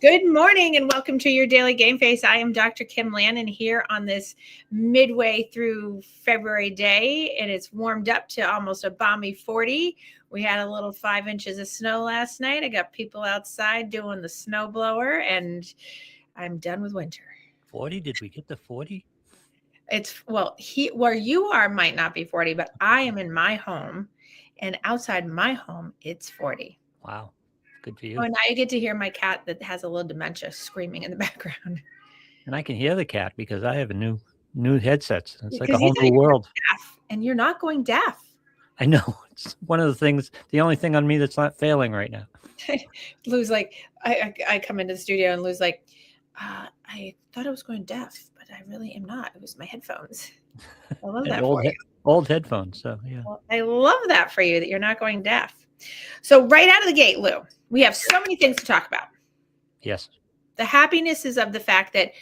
Good morning and welcome to your daily Gameface. I am Dr. Kim Lannon here on this midway through February day, and it's warmed up to almost a balmy 40. We had a little 5 inches of snow last night. I got people outside doing the snow blower, and I'm done with winter. 40? Did we get to 40? Where you are might not be 40, but I am in my home, and outside my home, it's 40. Wow. Good for you. Oh, and now you get to hear my cat that has a little dementia screaming in the background. And I can hear the cat because I have a new headset. It's like a whole new world. Deaf, and you're not going deaf. I know. It's one of the things, the only thing on me that's not failing right now. Lou's like, I come into the studio and Lou's like, I thought I was going deaf, but I really am not. It was my headphones. I love that for you. Old headphones. So yeah. Well, I love that for you, that you're not going deaf. So right out of the gate, Lou, we have so many things to talk about. Yes. The happiness is of the fact that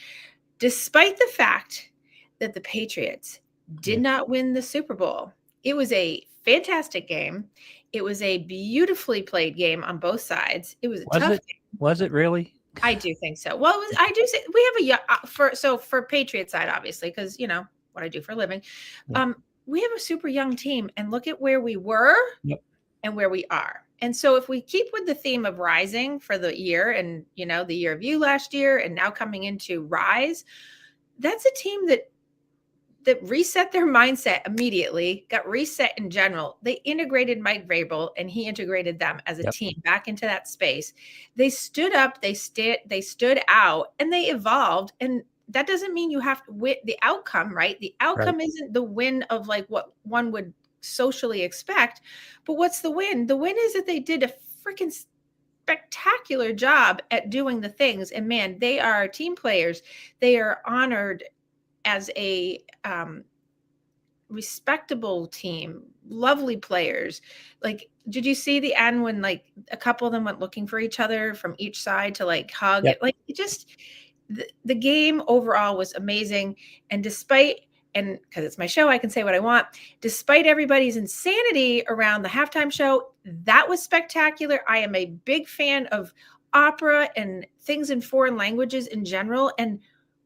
despite the fact that the Patriots did not win the Super Bowl, it was a fantastic game. It was a beautifully played game on both sides. It was a tough game. Was it really? I do think so. Well, I do say we have for Patriot side, obviously, because you know what I do for a living. Yeah. We have a super young team, and look at where we were and where we are. And so if we keep with the theme of rising for the year, and you know, the year of you last year, and now coming into rise, that's a team that reset their mindset immedately, got reset in general. They integrated Mike Vrabel, and he integrated them as a team back into that space. They stood up, they stood out, and they evolved. And that doesn't mean you have to win the outcome, right? The outcome isn't the win of like what one would socially expect, but what's the win? The win is that they did a freaking spectacular job at doing the things. And man, they are team players. They are honored as a respectable team, lovely players. Like, did you see the end when like a couple of them went looking for each other from each side to like hug it? Like it just, the game overall was amazing. And despite, and because it's my show, I can say what I want, despite everybody's insanity around the halftime show, that was spectacular. I am a big fan of opera and things in foreign languages in general. And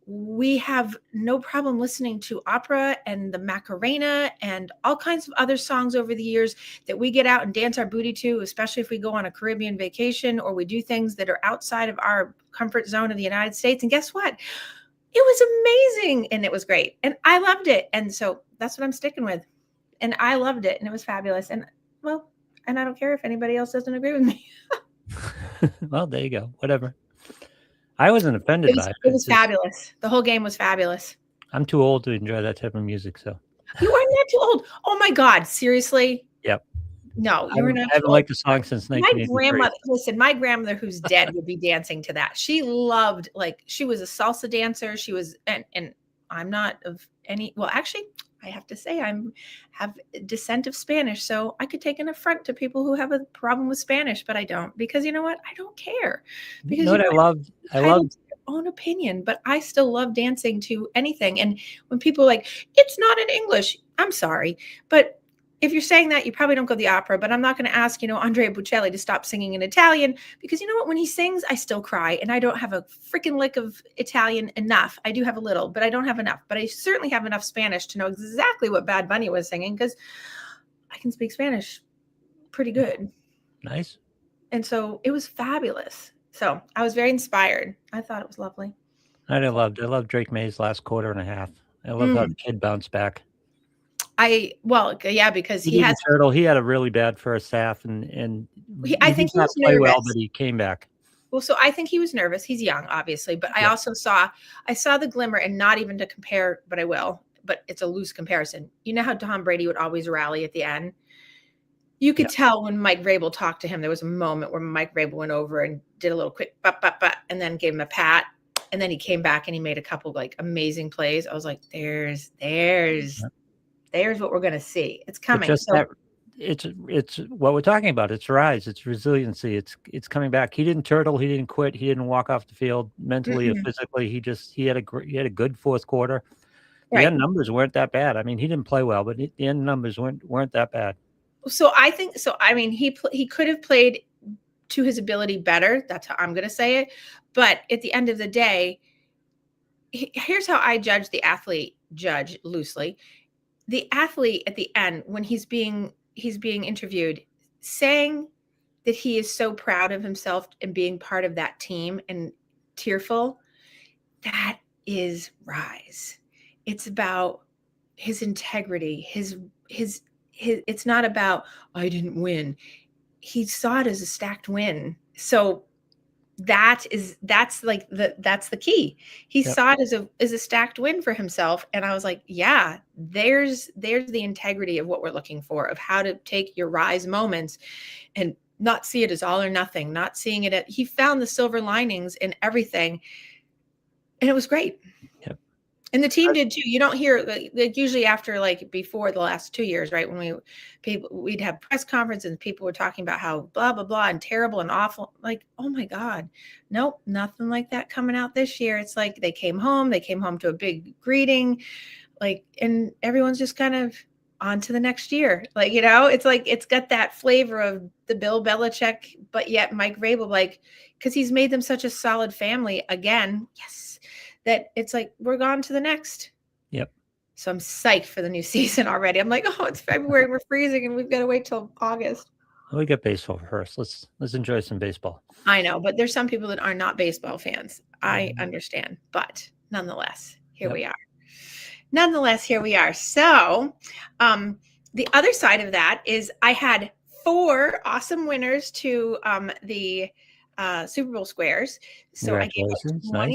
we have no problem listening to opera and the Macarena and all kinds of other songs over the years that we get out and dance our booty to, especially if we go on a Caribbean vacation or we do things that are outside of our comfort zone of the United States. And guess what? It was amazing and it was great. And I loved it. And so that's what I'm sticking with. And I loved it and it was fabulous. And well, and I don't care if anybody else doesn't agree with me. Well, there you go. Whatever. I wasn't offended by it. It was fabulous. The whole game was fabulous. I'm too old to enjoy that type of music, so. You are not too old. Oh my God, seriously? Yep. No, you were not. I haven't liked the song since 1983. My grandmother who's dead would be dancing to that. She loved, like, she was a salsa dancer. She was, and I'm not of any, well, actually, I have to say have descent of Spanish, so I could take an affront to people who have a problem with Spanish, but I don't, because you know what? I don't care. Because you know what I loved your own opinion, but I still love dancing to anything. And when people are like, it's not in English, I'm sorry, but if you're saying that, you probably don't go to the opera, but I'm not going to ask, Andrea Bocelli to stop singing in Italian, because you know what? When he sings, I still cry, and I don't have a freaking lick of Italian enough. I do have a little, but I don't have enough. But I certainly have enough Spanish to know exactly what Bad Bunny was singing, because I can speak Spanish pretty good. Nice. And so it was fabulous. So I was very inspired. I thought it was lovely. I loved Drake May's last quarter and a half. I love how the kid bounced back. Because he has turtle. He had a really bad first half, and I think he was nervous. Well, but he came back. Well, so I think he was nervous. He's young, obviously, but I also saw the glimmer, and not even to compare, but I will. But it's a loose comparison. You know how Tom Brady would always rally at the end? You could tell when Mike Vrabel talked to him. There was a moment where Mike Vrabel went over and did a little quick but, and then gave him a pat, and then he came back and he made a couple like amazing plays. I was like, there's what we're going to see. It's coming. It's what we're talking about. It's rise. It's resiliency. It's coming back. He didn't turtle. He didn't quit. He didn't walk off the field mentally or physically. He had a good fourth quarter. The end numbers weren't that bad. I mean, he didn't play well, but the end numbers weren't that bad. So I think so. I mean, he could have played to his ability better. That's how I'm going to say it. But at the end of the day, here's how I judge the athlete, judge loosely. The athlete at the end, when he's being interviewed, saying that he is so proud of himself and being part of that team and tearful, that is Rise. It's about his integrity, his it's not about, I didn't win. He saw it as a stacked win. So that's the key. He saw it as a stacked win for himself. And I was like, yeah, there's the integrity of what we're looking for, of how to take your Rise moments and not see it as all or nothing, not seeing it he found the silver linings in everything. And it was great. Yep. And the team did too. You don't hear, like usually after, like before the last 2 years, right? When we'd have press conferences and people were talking about how blah, blah, blah, and terrible and awful. Like, oh my God, nope, nothing like that coming out this year. It's like they came home to a big greeting, like, and everyone's just kind of on to the next year. Like, it's like, it's got that flavor of the Bill Belichick, but yet Mike Vrabel, like, because he's made them such a solid family again. Yes. That it's like, we're gone to the next. Yep. So I'm psyched for the new season already. I'm like, oh, it's February and we're freezing and we've got to wait till August. Well, we got baseball first. Let's enjoy some baseball. I know, but there's some people that are not baseball fans. I understand, but nonetheless, here we are. So the other side of that is I had 4 awesome winners to the Super Bowl squares. So I gave out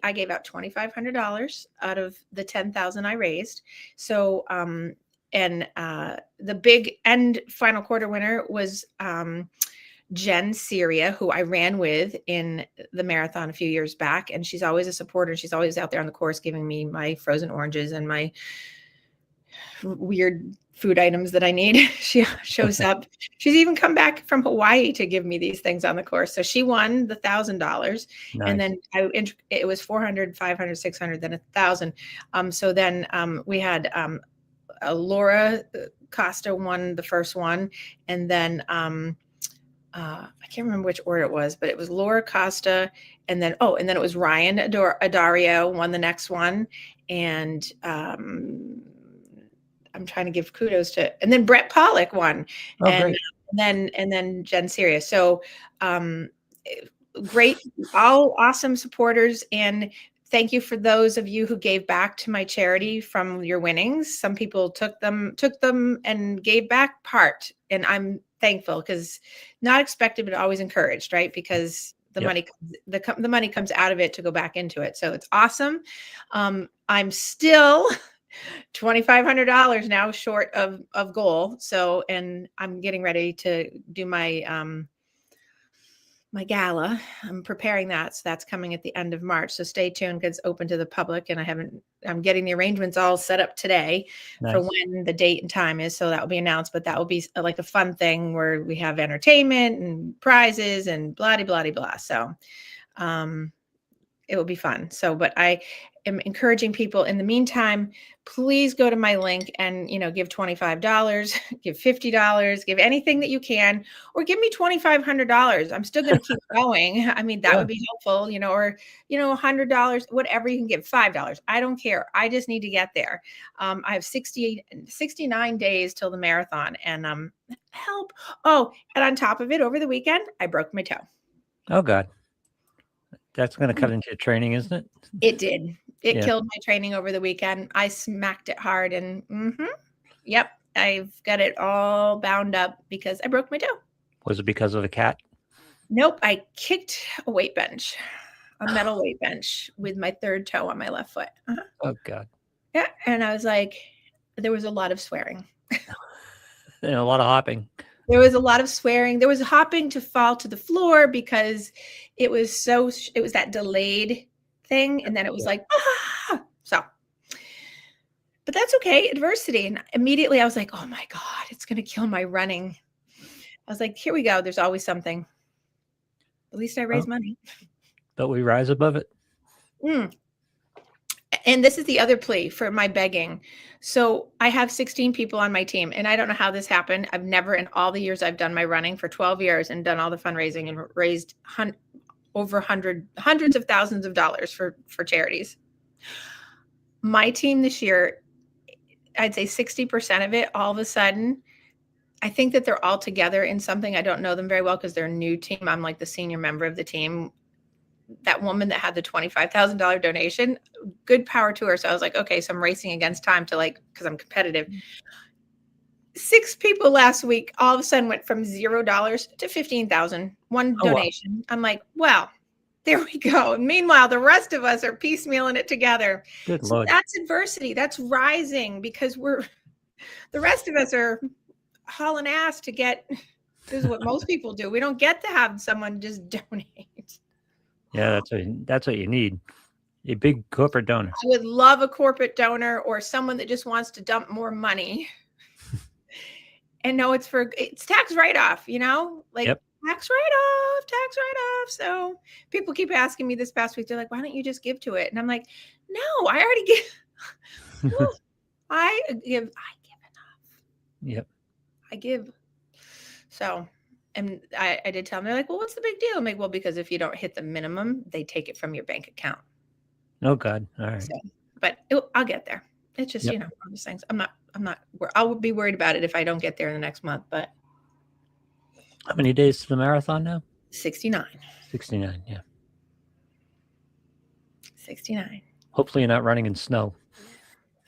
I gave out $2,500 out of the $10,000 I raised. So and the big end final quarter winner was Jen Syria, who I ran with in the marathon a few years back. And she's always a supporter. She's always out there on the course giving me my frozen oranges and my weird food items that I need. She shows up. She's even come back from Hawaii to give me these things on the course. So she won the $1,000. Nice. And then it was 400, 500, 600, then 1,000. So then we had Laura Costa won the first one. And then I can't remember which order it was, but it was Laura Costa. And then it was Ryan Adario won the next one. And I'm trying to give kudos to, and then Brett Pollock won, and then Jen Syria. So great, all awesome supporters, and thank you for those of you who gave back to my charity from your winnings. Some people took them and gave back part, and I'm thankful, because not expected but always encouraged, right? Because the money comes out of it to go back into it. So it's awesome. I'm still $2,500 now short of goal. So, and I'm getting ready to do my my gala. I'm preparing that. So that's coming at the end of March. So stay tuned, because it's open to the public, and I'm getting the arrangements all set up today for when the date and time is. So that will be announced, but that will be like a fun thing where we have entertainment and prizes and blah, blah, blah, blah. So, it will be fun. So, but I am encouraging people in the meantime, please go to my link and, give $25, give $50, give anything that you can, or give me $2,500. I'm still going to keep going. I mean, that would be helpful, or, $100, whatever you can give, $5. I don't care. I just need to get there. I have 69 days till the marathon, and help. Oh, and on top of it, over the weekend, I broke my toe. Oh God. That's going to cut into your training, isn't it? It did. It killed my training over the weekend. I smacked it hard, and yep, I've got it all bound up because I broke my toe. Was it because of a cat? Nope. I kicked a weight bench, a metal weight bench, with my third toe on my left foot. Oh God. Yeah. And I was like, there was a lot of swearing. And a lot of hopping. There was a lot of swearing. There was hopping to fall to the floor because it was that delayed thing. And then it was like, so, but that's okay. Adversity. And immediately I was like, oh my God, it's going to kill my running. I was like, here we go. There's always something. At least I raise money. But we rise above it. And this is the other plea for my begging. So I have 16 people on my team, and I don't know how this happened. I've never, in all the years I've done my running for 12 years and done all the fundraising and raised over hundreds of thousands of dollars for charities. My team this year, I'd say 60% of it, all of a sudden, I think that they're all together in something. I don't know them very well because they're a new team. I'm like the senior member of the team. That woman that had the $25,000 donation, good power to her. So I was like, okay, so I'm racing against time to because I'm competitive. 6 people last week all of a sudden went from $0 to $15,000, one donation. Wow. I'm like, well, there we go. And meanwhile, the rest of us are piecemealing it together. Good so Lord. That's adversity. That's rising because the rest of us are hauling ass to get. This is what most people do. We don't get to have someone just donate. Yeah, that's what you need. A big corporate donor. I would love a corporate donor or someone that just wants to dump more money. And no, it's tax write-off, like yep. tax write-off. So people keep asking me this past week, they're like, why don't you just give to it? And I'm like, no, I already give. No, I give enough. Yep. I give. So, and I did tell them, they're like, well, what's the big deal? I'm like, well, because if you don't hit the minimum, they take it from your bank account. Oh God. All right. So, but I'll get there. It's just, yep. All these things. I'll be worried about it if I don't get there in the next month, but. How many days to the marathon now? 69. 69. Yeah. 69. Hopefully you're not running in snow.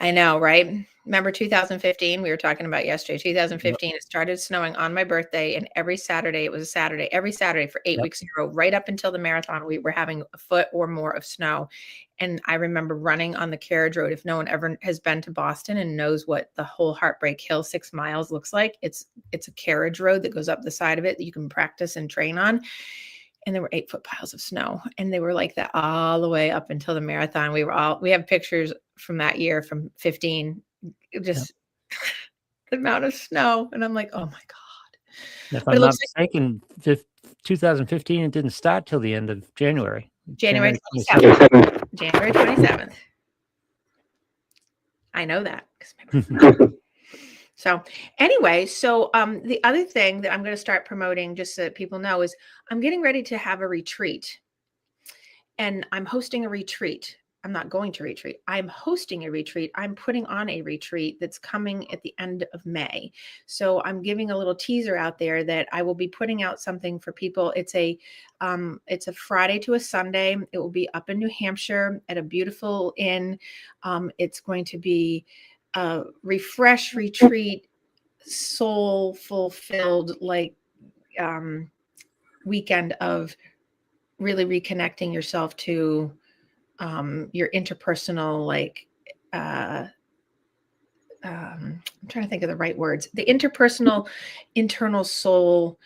I know, right? Remember 2015? We were talking about yesterday. 2015, yep. It started snowing on my birthday, and every Saturday, it was a Saturday, every Saturday for 8 weeks in a row, right up until the marathon, we were having a foot or more of snow. And I remember running on the carriage road. If no one ever has been to Boston and knows what the whole Heartbreak Hill 6 miles looks like, it's a carriage road that goes up the side of it that you can practice and train on. And there were 8-foot piles of snow, and they were like that all the way up until the marathon. We have pictures from that year, from 15, just the amount of snow. And I'm like, oh my God. If I'm not mistaken, 2015, it didn't start till the end of January. January 27th. January 27th. I know that. So anyway, the other thing that I'm going to start promoting, just so that people know, is I'm getting ready to have a retreat, and I'm hosting a retreat. I'm not going to retreat. I'm hosting a retreat. I'm putting on a retreat that's coming at the end of May. So I'm giving a little teaser out there that I will be putting out something for people. It's a Friday to a Sunday. It will be up in New Hampshire at a beautiful inn. It's going to be a refresh retreat, soul fulfilled, weekend of really reconnecting yourself to your interpersonal, I'm trying to think of the right words, the interpersonal, internal soul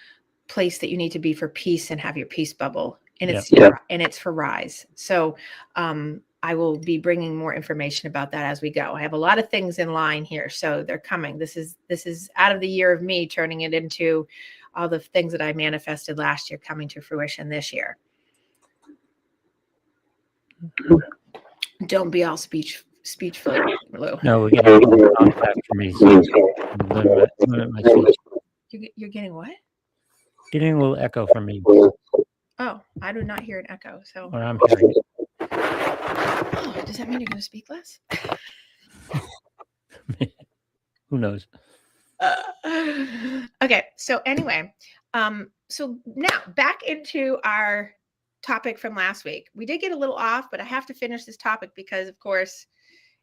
place that you need to be for peace and have your peace bubble. And it's for Rise. So I will be bringing more information about that as we go. I have a lot of things in line here, so they're coming. This is out of the year of me turning it into all the things that I manifested last year coming to fruition this year. Don't be all speechful, Lou. No, we're getting contact from me. So you're getting what? Getting a little echo from me. Oh, I do not hear an echo. So or I'm hearing it. Oh, does that mean you're going to speak less? Who knows? Okay. So anyway, so now back into our topic from last week. We did get a little off, but I have to finish this topic because, of course,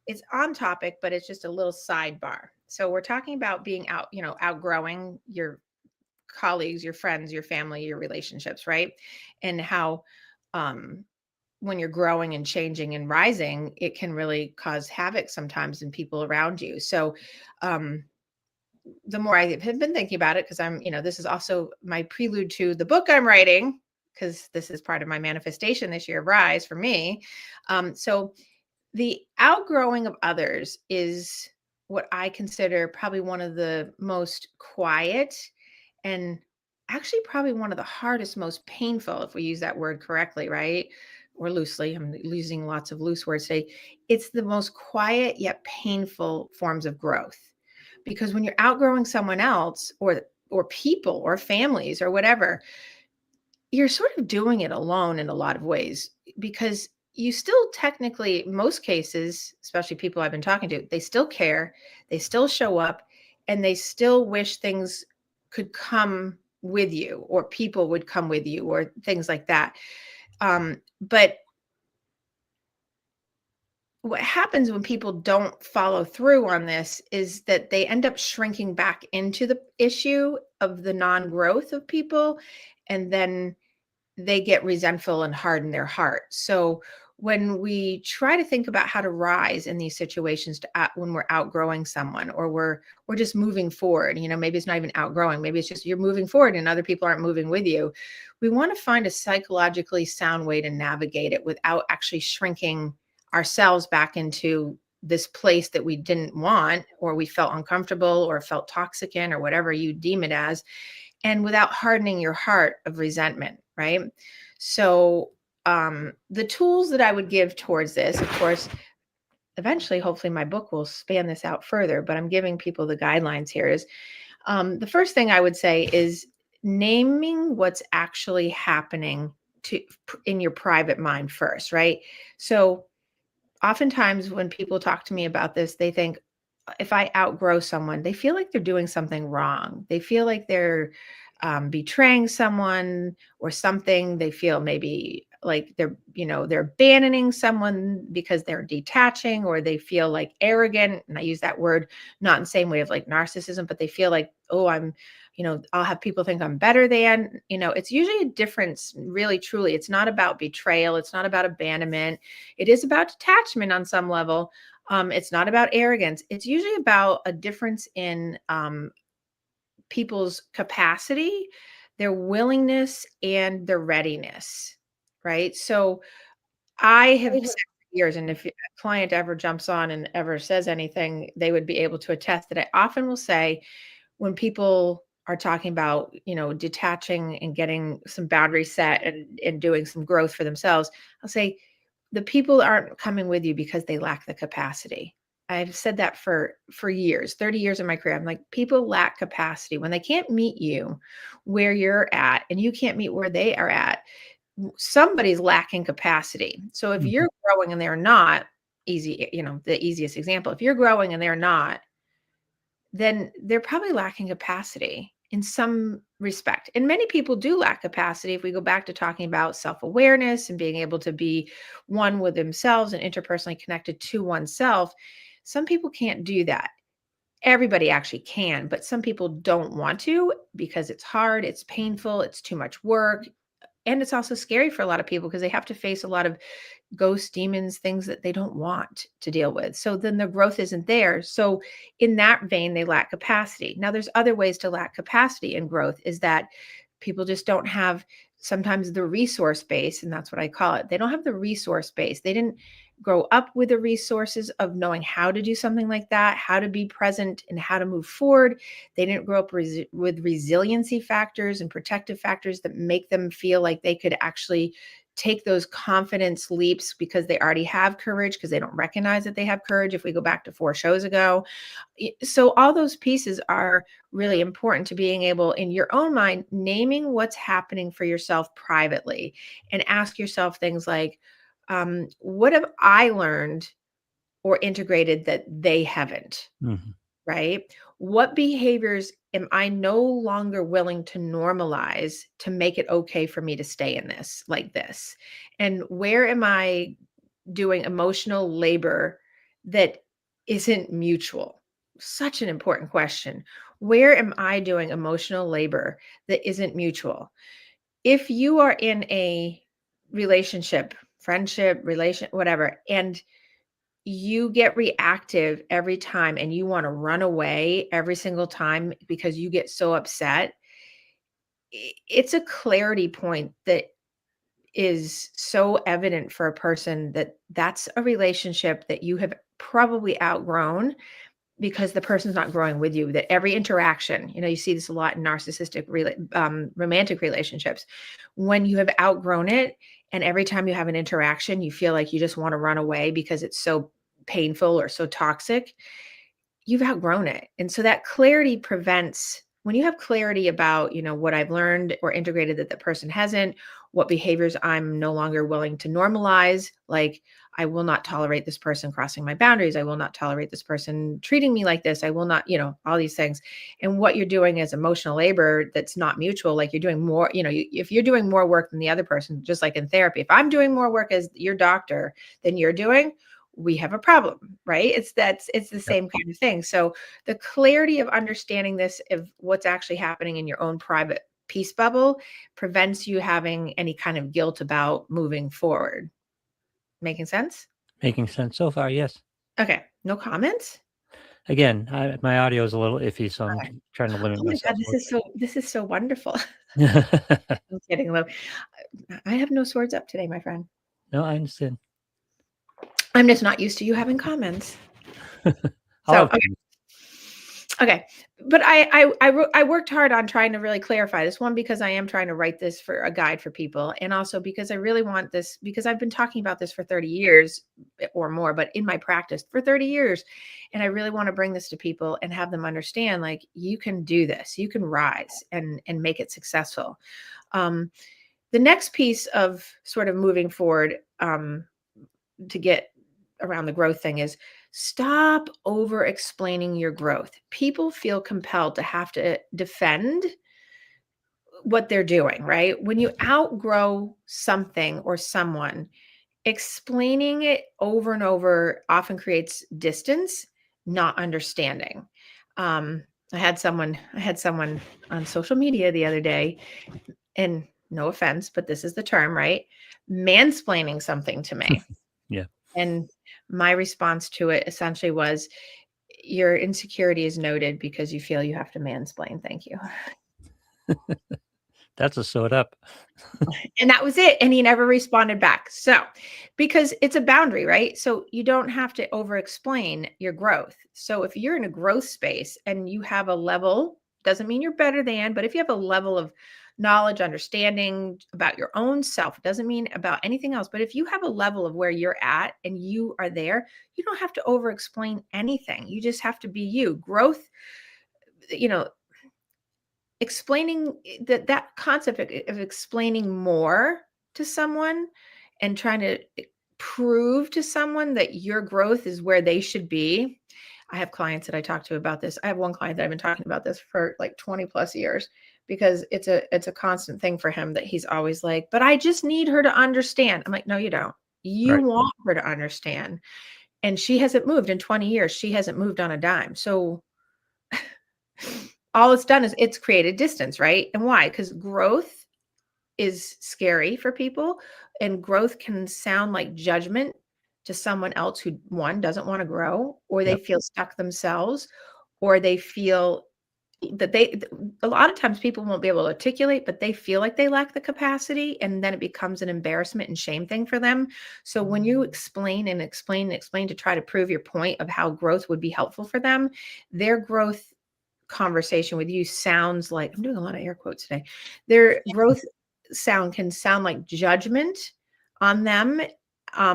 it's on topic, but it's just a little sidebar. So we're talking about being outgrowing your colleagues, your friends, your family, your relationships, right? And how when you're growing and changing and rising, it can really cause havoc sometimes in people around you. So the more I have been thinking about it, because this is also my prelude to the book I'm writing, because this is part of my manifestation this year of Rise for me. So the outgrowing of others is what I consider probably one of the most quiet and actually probably one of the hardest, most painful, if we use that word correctly, right? Or loosely. I'm using lots of loose words today. It's the most quiet yet painful forms of growth. Because when you're outgrowing someone else or people or families or whatever, you're sort of doing it alone in a lot of ways because you still technically, most cases, especially people I've been talking to, they still care, they still show up, and they still wish things could come with you or people would come with you or things like that. But what happens when people don't follow through on this is that they end up shrinking back into the issue of the non-growth of people, and then they get resentful and harden their heart. So when we try to think about how to rise in these situations when we're outgrowing someone or we're just moving forward, maybe it's not even outgrowing, maybe it's just you're moving forward and other people aren't moving with you. We want to find a psychologically sound way to navigate it without actually shrinking ourselves back into this place that we didn't want or we felt uncomfortable or felt toxic in or whatever you deem it as, and without hardening your heart of resentment, right? So the tools that I would give towards this, of course, eventually, hopefully my book will span this out further, but I'm giving people the guidelines here is the first thing I would say is naming what's actually happening in your private mind first, right? So oftentimes when people talk to me about this, they think if I outgrow someone, they feel like they're doing something wrong. They feel like they're betraying someone or something. They feel maybe like they're abandoning someone because they're detaching, or they feel like arrogant. And I use that word not in the same way of like narcissism, but they feel like, oh, I'll have people think I'm better than, it's usually a difference, really, truly. It's not about betrayal. It's not about abandonment. It is about detachment on some level. It's not about arrogance. It's usually about a difference in people's capacity, their willingness, and their readiness, right? So I have said for years, and if a client ever jumps on and ever says anything, they would be able to attest that I often will say when people are talking about, detaching and getting some boundaries set and doing some growth for themselves, I'll say, the people aren't coming with you because they lack the capacity. I've said that for years, 30 years of my career. I'm like, people lack capacity. When they can't meet you where you're at and you can't meet where they are at, somebody's lacking capacity. So if you're growing and they're not, the easiest example, if you're growing and they're not, then they're probably lacking capacity in some respect. And many people do lack capacity. If we go back to talking about self-awareness and being able to be one with themselves and interpersonally connected to oneself, some people can't do that. Everybody actually can, but some people don't want to because it's hard, it's painful, it's too much work. And it's also scary for a lot of people because they have to face a lot of ghosts, demons, things that they don't want to deal with. So then the growth isn't there. So in that vein, they lack capacity. Now, there's other ways to lack capacity in growth is that people just don't have sometimes the resource base, and that's what I call it. They don't have the resource base. They didn't grow up with the resources of knowing how to do something like that, how to be present and how to move forward. They didn't grow up with resiliency factors and protective factors that make them feel like they could actually take those confidence leaps because they already have courage, because they don't recognize that they have courage. If we go back to 4 shows ago, so all those pieces are really important to being able, in your own mind, naming what's happening for yourself privately and ask yourself things like, what have I learned or integrated that they haven't? Right? What behaviors am I no longer willing to normalize to make it okay for me to stay in this like this? And where am I doing emotional labor that isn't mutual? Such an important question. Where am I doing emotional labor that isn't mutual? If you are in a relationship, friendship, whatever, and you get reactive every time and you want to run away every single time because you get so upset, it's a clarity point that is so evident for a person that that's a relationship that you have probably outgrown because the person's not growing with you. That every interaction, you see this a lot in narcissistic romantic relationships, when you have outgrown it and every time you have an interaction you feel like you just want to run away because it's so painful or so toxic, you've outgrown it. And so that clarity prevents when you have clarity about, what I've learned or integrated that the person hasn't, what behaviors I'm no longer willing to normalize, like I will not tolerate this person crossing my boundaries. I will not tolerate this person treating me like this. I will not, all these things. And what you're doing is emotional labor that's not mutual. Like you're doing more, if you're doing more work than the other person, just like in therapy, if I'm doing more work as your doctor than you're doing, we have a problem, right? It's the same kind of thing. So the clarity of understanding this, of what's actually happening in your own private peace bubble, prevents you having any kind of guilt about moving forward. Making sense? Making sense so far, yes. Okay. No comments? Again, my audio is a little iffy, so I'm Okay. trying to limit Oh my God, myself. this is so wonderful. I'm kidding, Lou. I have no swords up today, my friend. No, I understand. I'm just not used to you having comments. So, okay. But I worked hard on trying to really clarify this one, because I am trying to write this for a guide for people. And also because I really want this, because I've been talking about this for 30 years or more, but in my practice for 30 years. And I really want to bring this to people and have them understand, like, you can do this, you can rise and make it successful. The next piece of sort of moving forward, to get around the growth thing, is stop over explaining your growth. People feel compelled to have to defend what they're doing, right? When you outgrow something or someone, explaining it over and over often creates distance, not understanding. I had someone on social media the other day, and no offense, but this is the term, right? Mansplaining something to me. yeah. And my response to it essentially was, your insecurity is noted because you feel you have to mansplain. Thank you. That's a sewed up. And that was it. And he never responded back. So, because it's a boundary, right? So you don't have to over explain your growth. So if you're in a growth space and you have a level, doesn't mean you're better than, but if you have a level of knowledge, understanding about your own self, it doesn't mean about anything else. But if you have a level of where you're at and you are there, you don't have to over explain anything. You just have to be you. Growth, you know, explaining that concept of explaining more to someone and trying to prove to someone that your growth is where they should be. I have clients that I talk to about this. I have one client that I've been talking about this for like 20 plus years, because it's a constant thing for him, that he's always like, but I just need her to understand. I'm like, no, you don't. You want her to understand. And she hasn't moved in 20 years. She hasn't moved on a dime. So all it's done is it's created distance, right? And why? Because growth is scary for people, and growth can sound like judgment to someone else who, one, doesn't want to grow, or they feel stuck themselves, or they feel that a lot of times people won't be able to articulate, but they feel like they lack the capacity, and then it becomes an embarrassment and shame thing for them. So when you explain and explain and explain to try to prove your point of how growth would be helpful for them, their growth conversation with you sounds like, I'm doing a lot of air quotes today, their growth can sound like judgment on them,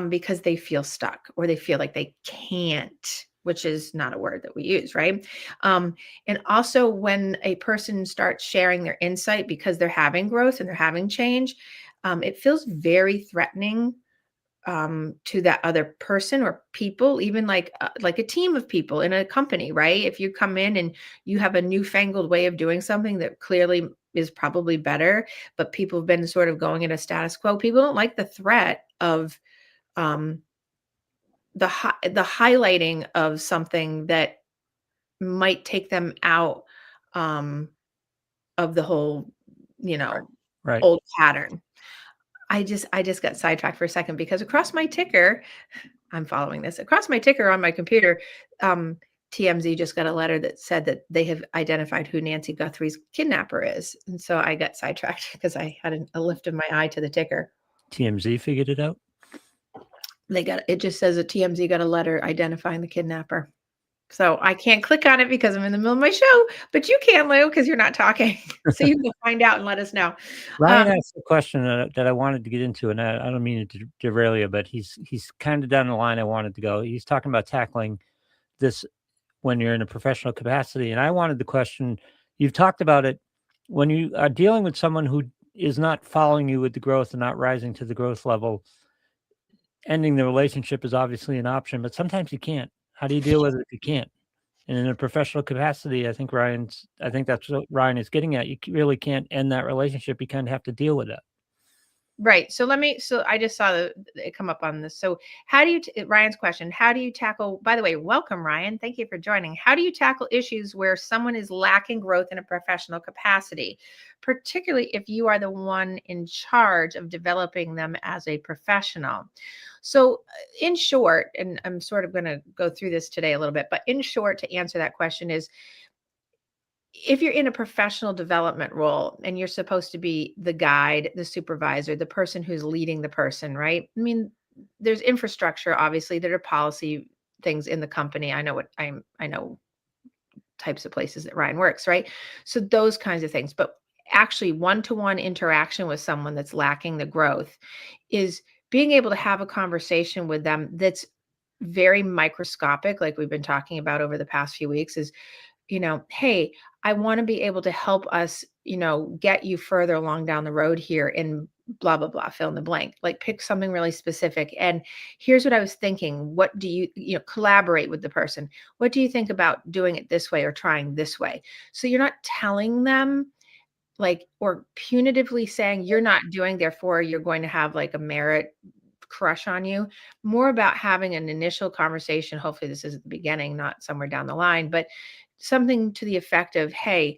because they feel stuck, or they feel like they can't, which is not a word that we use, right? And also when a person starts sharing their insight because they're having growth and they're having change, it feels very threatening, to that other person or people, even like a team of people in a company, right? If you come in and you have a newfangled way of doing something that clearly is probably better, but people have been sort of going in a status quo, people don't like the threat of um, the highlighting of something that might take them out, of the whole, old pattern. I just got sidetracked for a second, because across my ticker, I'm following this. Across my ticker on my computer, TMZ just got a letter that said that they have identified who Nancy Guthrie's kidnapper is. And so I got sidetracked because I had a lift of my eye to the ticker. TMZ figured it out? It just says that TMZ got a letter identifying the kidnapper. So I can't click on it because I'm in the middle of my show, but you can, Lou, because you're not talking. So you can find out and let us know. Ryan asked a question that I wanted to get into, and I don't mean to derail you, but he's kind of down the line I wanted to go. He's talking about tackling this when you're in a professional capacity. And I wanted the question, you've talked about it when you are dealing with someone who is not following you with the growth and not rising to the growth level. Ending the relationship is obviously an option, but sometimes you can't. How do you deal with it if you can't? And in a professional capacity, I think that's what Ryan is getting at. You really can't end that relationship. You kind of have to deal with that. Right. So I just saw it come up on this. So how do you, Ryan's question, how do you tackle, by the way, welcome, Ryan. Thank you for joining. How do you tackle issues where someone is lacking growth in a professional capacity, particularly if you are the one in charge of developing them as a professional? So in short, and I'm sort of going to go through this today a little bit, but in short, to answer that question is, if you're in a professional development role and you're supposed to be the guide, the supervisor, the person who's leading the person, right? I mean, there's infrastructure, obviously, there are policy things in the company. I know types of places that Ryan works, right? So those kinds of things. But actually, one-to-one interaction with someone that's lacking the growth is being able to have a conversation with them that's very microscopic, like we've been talking about over the past few weeks, is, hey, I want to be able to help us, get you further along down the road here in blah, blah, blah, fill in the blank, like pick something really specific. And here's what I was thinking. What do collaborate with the person? What do you think about doing it this way or trying this way? So you're not telling them like, or punitively saying you're not doing, therefore you're going to have like a merit crush on you. More about having an initial conversation. Hopefully this is at the beginning, not somewhere down the line, but something to the effect of, hey,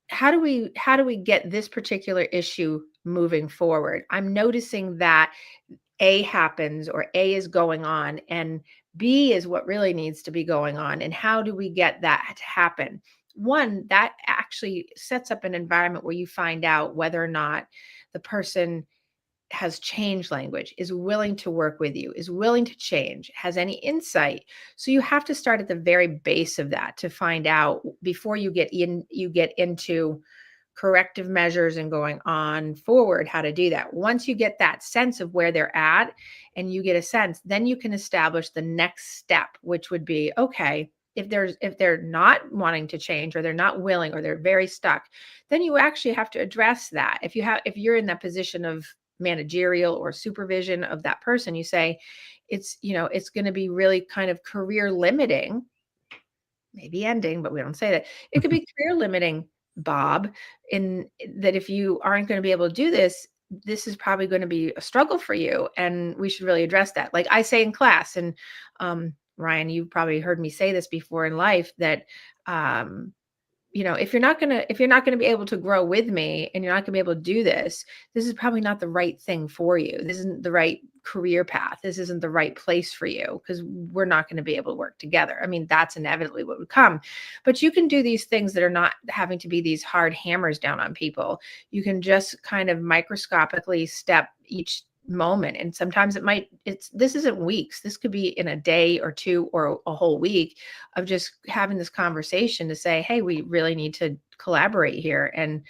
how do we get this particular issue moving forward? I'm noticing that A happens, or A is going on, and B is what really needs to be going on. And how do we get that to happen? One, that actually sets up an environment where you find out whether or not the person has changed language, is willing to work with you, is willing to change, has any insight. So you have to start at the very base of that to find out before you get into corrective measures and going on forward how to do that. Once you get that sense of where they're at and you get a sense, then you can establish the next step, which would be, okay, if they're not wanting to change, or they're not willing, or they're very stuck, then you actually have to address that. If you're in that position of managerial or supervision of that person, you say, it's going to be really kind of career limiting, maybe ending, but we don't say that. It could be career limiting, Bob, in that if you aren't going to be able to do this, this is probably going to be a struggle for you, and we should really address that. Like I say in class, and Ryan, you've probably heard me say this before in life, that if you're not going to be able to grow with me, and you're not going to be able to do this, this is probably not the right thing for you. This isn't the right career path. This isn't the right place for you, because we're not going to be able to work together. I mean, that's inevitably what would come. But you can do these things that are not having to be these hard hammers down on people. You can just kind of microscopically step each moment, and sometimes this isn't weeks, this could be in a day or two or a whole week of just having this conversation to say, hey, we really need to collaborate here, and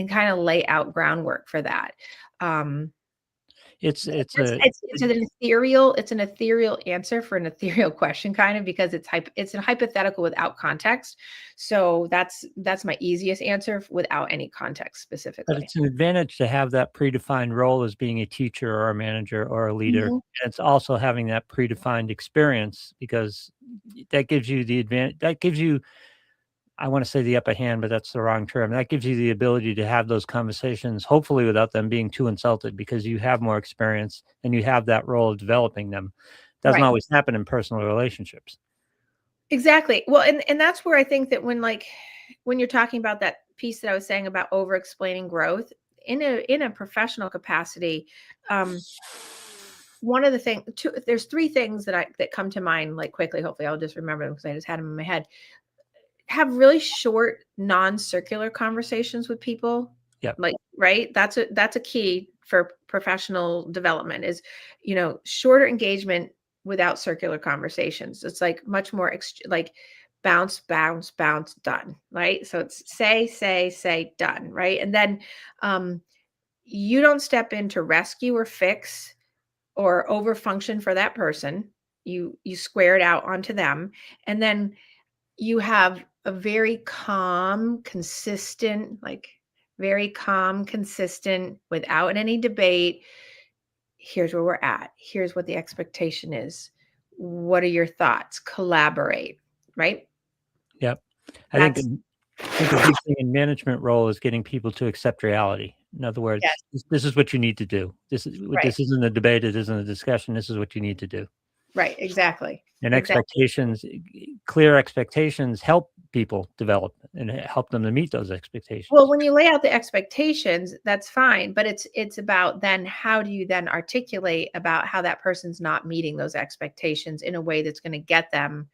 kind of lay out groundwork for that. It's an ethereal answer for an ethereal question, kind of, because it's a hypothetical without context. So that's my easiest answer without any context specifically. But it's an advantage to have that predefined role as being a teacher or a manager or a leader. Mm-hmm. And it's also having that predefined experience, because that gives you the advantage. That gives you, I want to say the upper hand, but that's the wrong term. That gives you the ability to have those conversations, hopefully without them being too insulted, because you have more experience and you have that role of developing them. Doesn't Right. always happen in personal relationships. Exactly. Well, and that's where I think that when you're talking about that piece that I was saying about over explaining growth in a professional capacity, one of the things, there's three things that come to mind like quickly. Hopefully I'll just remember them because I just had them in my head. Have really short, non-circular conversations with people. Yep. Like, right? That's a key for professional development, is, shorter engagement without circular conversations. It's like much more like bounce, bounce, bounce, done, right? So it's say, done, right? And then you don't step in to rescue or fix or over function for that person. You square it out onto them, and then you have a very calm, consistent, very calm, consistent, without any debate. Here's where we're at. Here's what the expectation is. What are your thoughts? Collaborate, right? Yep. I think a big thing in management role is getting people to accept reality. In other words, yes, this is what you need to do. This right, isn't a debate. It isn't a discussion. This is what you need to do. right, exactly, And exactly. clear expectations help people develop and help them to meet those expectations. Well, when you lay out the expectations, that's fine, but it's about then how do you then articulate about how that person's not meeting those expectations in a way that's going to get them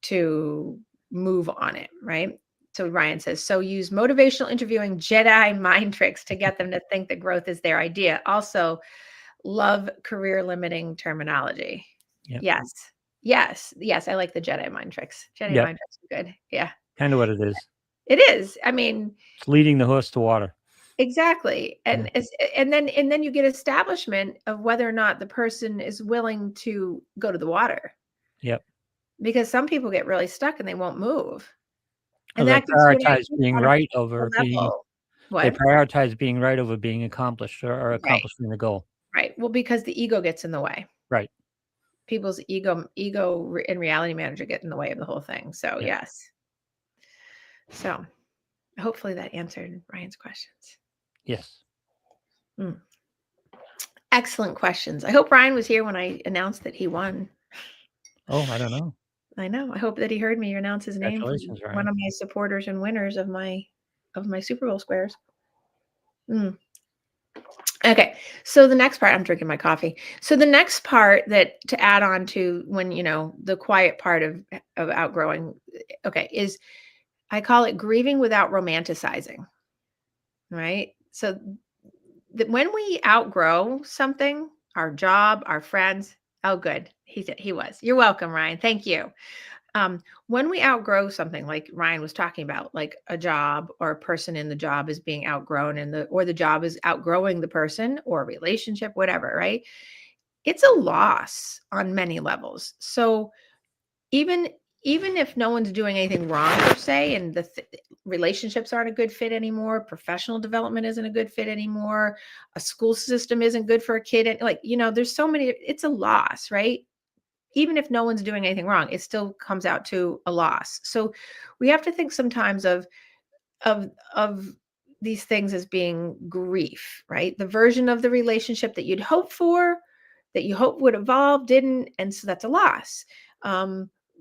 to move on it, right? So Ryan says, so use motivational interviewing Jedi mind tricks to get them to think that growth is their idea. Also, love career limiting terminology. Yep. Yes. Yes. Yes. I like the Jedi mind tricks. Jedi Yep. mind tricks are good. Yeah. Kind of what it is. It is. I mean, It's leading the horse to water. exactly. Yeah. And then you get establishment of whether or not the person is willing to go to the water. Yep. Because some people get really stuck and they won't move. Well, And they that gives you an prioritize idea being on a right personal over being. level. They What? prioritize being right over being accomplished or Right. accomplishing the goal. Right. Well, because the ego gets in the way. Right. People's ego and reality manager get in the way of the whole thing. So Yep. yes. So hopefully that answered Ryan's questions. Yes. Excellent questions. I hope Ryan was here when I announced that he won. Oh, I don't know. I know. I hope that he heard me announce his name from Congratulations, one Ryan. of my supporters and winners of my Super Bowl squares. Okay. So the next part, I'm drinking my coffee. So the next part that to add on to when, the quiet part of outgrowing, okay, is I call it grieving without romanticizing. Right. So that when we outgrow something, our job, our friends, oh, good. He was. You're welcome, Ryan. Thank you. When we outgrow something like Ryan was talking about, like a job or a person in the job is being outgrown or the job is outgrowing the person or a relationship, whatever, right? It's a loss on many levels. So even if no one's doing anything wrong per se, and the relationships aren't a good fit anymore, professional development isn't a good fit anymore, a school system isn't good for a kid, and there's so many, it's a loss, right? Even if no one's doing anything wrong, it still comes out to a loss. So we have to think sometimes of these things as being grief, right? The version of the relationship that you'd hope for, that you hope would evolve, didn't, and so that's a loss.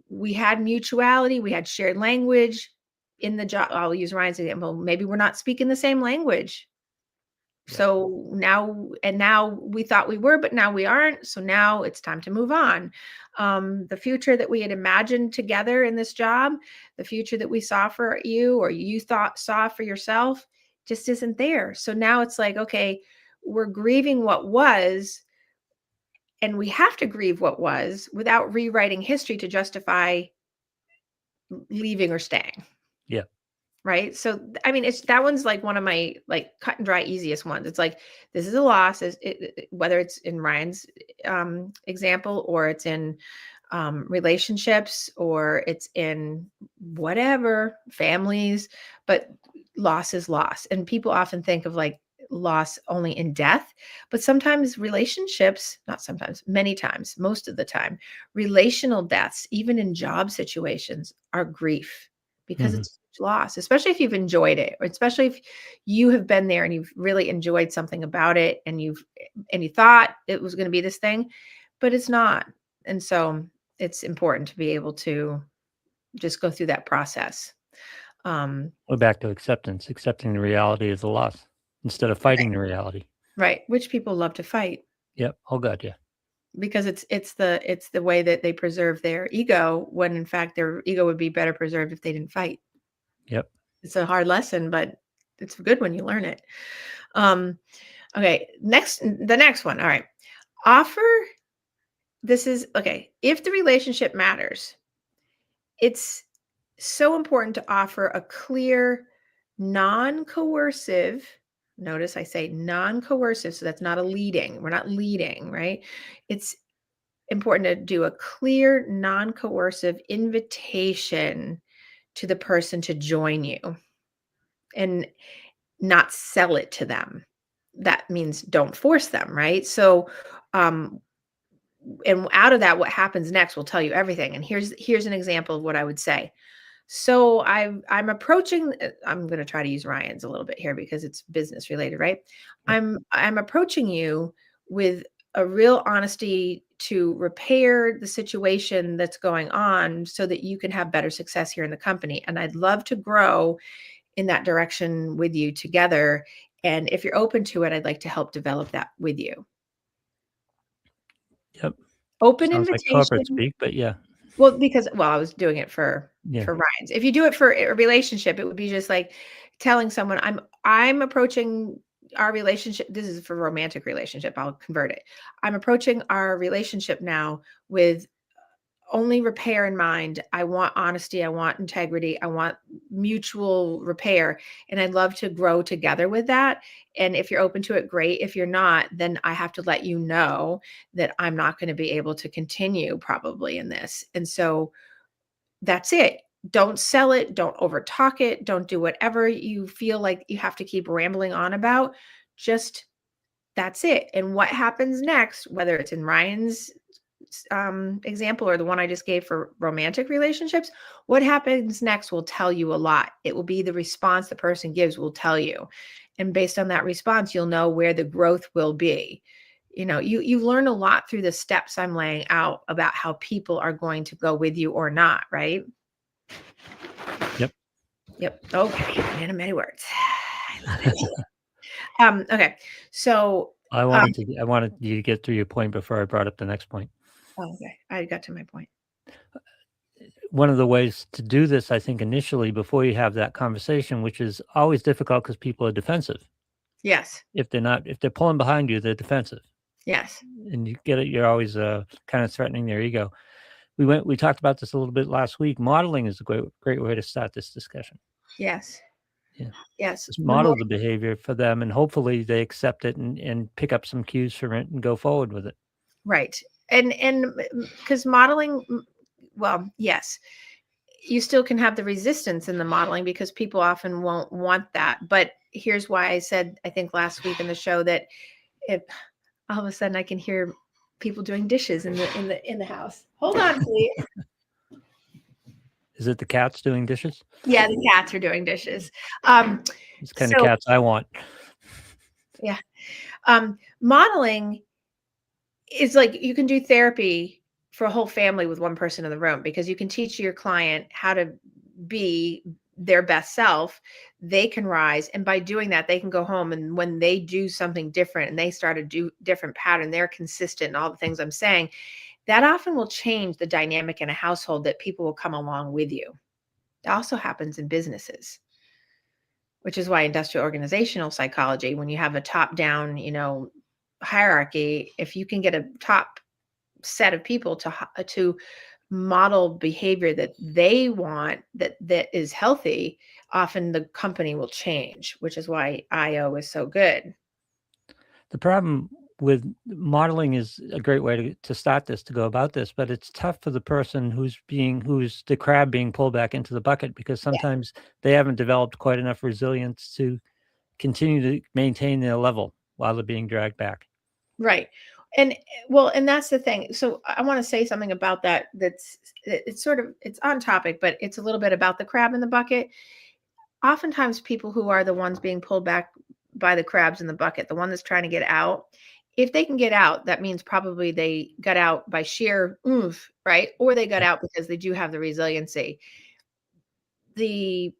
We had mutuality, we had shared language in the job. I'll use Ryan's example. Maybe we're not speaking the same language. So now we thought we were, but now we aren't. So now it's time to move on. The future that we had imagined together in this job, the future that we saw for you or you saw for yourself just isn't there. So now it's like, okay, we're grieving what was, and we have to grieve what was without rewriting history to justify leaving or staying. Yeah. Right. So, I mean, that one's like one of my cut and dry easiest ones. It's like, this is a loss, whether it's in Ryan's example or it's in relationships or it's in whatever families, but loss is loss. And people often think of loss only in death, but sometimes relationships, not sometimes, many times, most of the time, relational deaths, even in job situations, are grief because it's loss, especially if you've enjoyed it, or especially if you have been there and you've really enjoyed something about it and you thought it was going to be this thing, but it's not. And so it's important to be able to just go through that process. We're back to accepting the reality of the loss instead of fighting the reality. Right. Which people love to fight. Yep. Oh God, yeah. Because it's the way that they preserve their ego, when in fact their ego would be better preserved if they didn't fight. Yep. It's a hard lesson, but it's good when you learn it. Okay, the next one. All right. This is okay. If the relationship matters, it's so important to offer a clear, non-coercive, notice I say non-coercive, so that's not a leading. We're not leading, right? It's important to do a clear, non-coercive invitation to the person to join you and not sell it to them. That means don't force them, right? So, and out of that, what happens next will tell you everything. And here's an example of what I would say. So I'm approaching. I'm going to try to use Ryan's a little bit here because it's business related, right? I'm approaching you with a real honesty to repair the situation that's going on so that you can have better success here in the company. And I'd love to grow in that direction with you together. And if you're open to it, I'd like to help develop that with you. Yep. Open Sounds like corporate invitation. speak, but yeah. Well, because I was doing it for Yeah. Ryan's. If you do it for a relationship, it would be just like telling someone, I'm approaching our relationship. This is for romantic relationship. I'll convert it. I'm approaching our relationship now with only repair in mind. I want honesty. I want integrity. I want mutual repair. And I'd love to grow together with that. And if you're open to it, great. If you're not, then I have to let you know that I'm not going to be able to continue probably in this. And so that's it. Don't sell it. Don't overtalk it. Don't do whatever you feel like you have to keep rambling on about. Just that's it. And what happens next, whether it's in Ryan's example or the one I just gave for romantic relationships, what happens next will tell you a lot. It will be the response the person gives will tell you. And based on that response, you'll know where the growth will be. You learn a lot through the steps I'm laying out about how people are going to go with you or not, right? Yep. Okay. Man of many words. I love it. Okay. So I wanted you to get through your point before I brought up the next point. Okay. I got to my point. One of the ways to do this, I think, initially, before you have that conversation, which is always difficult because people are defensive. Yes. If they're pulling behind you, they're defensive. Yes. And you get it. You're always kind of threatening their ego. We talked about this a little bit last week. Modeling is a great way to start this discussion. Yes. Yeah. Yes. Just model the behavior for them, and hopefully they accept it and pick up some cues from it and go forward with it. Right. And because modeling, well, yes, you still can have the resistance in the modeling because people often won't want that. But here's why I said, I think last week in the show, that if all of a sudden I can hear people doing dishes in the house. Hold on, please. Is it the cats doing dishes? Yeah, the cats are doing dishes. It's kind of cats I want. Yeah. Modeling is like you can do therapy for a whole family with one person in the room because you can teach your client how to be their best self. They can rise, and by doing that they can go home, and when they do something different and they start to do different pattern, they're consistent and all the things I'm saying, that often will change the dynamic in a household, that people will come along with you. It also happens in businesses, which is why industrial organizational psychology, when you have a top down hierarchy, if you can get a top set of people to model behavior that they want, that is healthy, often the company will change, which is why IO is so good. The problem with modeling is a great way to start this, to go about this, but it's tough for the person who's the crab being pulled back into the bucket, because sometimes they haven't developed quite enough resilience to continue to maintain their level while they're being dragged back. Right. And that's the thing. So I want to say something about that. It's on topic, but it's a little bit about the crab in the bucket. Oftentimes people who are the ones being pulled back by the crabs in the bucket, the one that's trying to get out, if they can get out, that means probably they got out by sheer oomph, right? Or they got out because they do have the resiliency. The